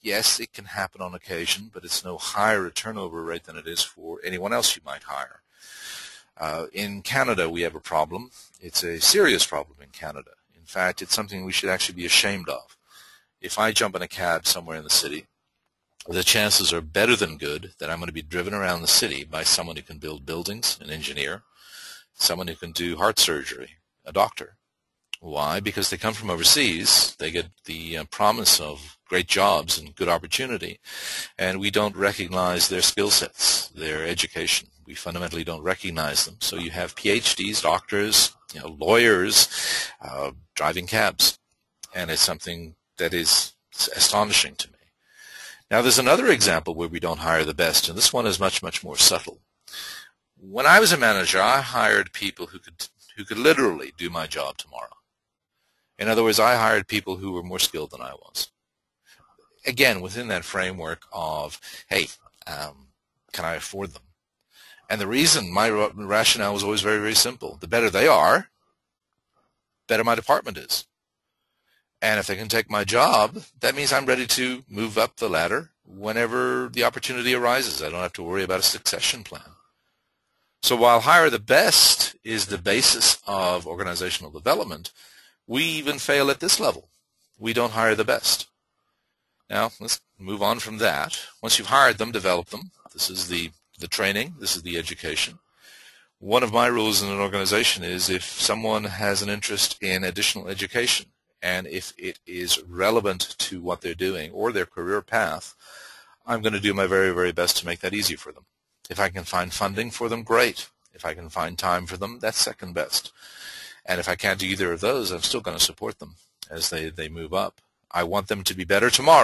yes, it can happen on occasion, but it's no higher a turnover rate than it is for anyone else you might hire. In Canada, we have a problem. It's a serious problem in Canada. In fact, it's something we should actually be ashamed of. If I jump in a cab somewhere in the city, the chances are better than good that I'm going to be driven around the city by someone who can build buildings, an engineer, someone who can do heart surgery, a doctor. Why? Because they come from overseas, they get the promise of great jobs and good opportunity, and we don't recognize their skill sets, their education. We fundamentally don't recognize them. So you have PhDs, doctors, lawyers driving cabs, and it's something that is astonishing to me. Now, there's another example where we don't hire the best, and this one is much, much more subtle. When I was a manager, I hired people who could literally do my job tomorrow. In other words, I hired people who were more skilled than I was. Again, within that framework of, hey, can I afford them? And the reason, my rationale was always very, very simple. The better they are, better my department is. And if they can take my job, that means I'm ready to move up the ladder whenever the opportunity arises. I don't have to worry about a succession plan. So while hire the best is the basis of organizational development, we even fail at this level. We don't hire the best. Now, let's move on from that. Once you've hired them, develop them. This is the training. This is the education. One of my rules in an organization is if someone has an interest in additional education, and if it is relevant to what they're doing or their career path, I'm going to do my very, very best to make that easy for them. If I can find funding for them, great. If I can find time for them, that's second best. And if I can't do either of those, I'm still going to support them as they move up. I want them to be better tomorrow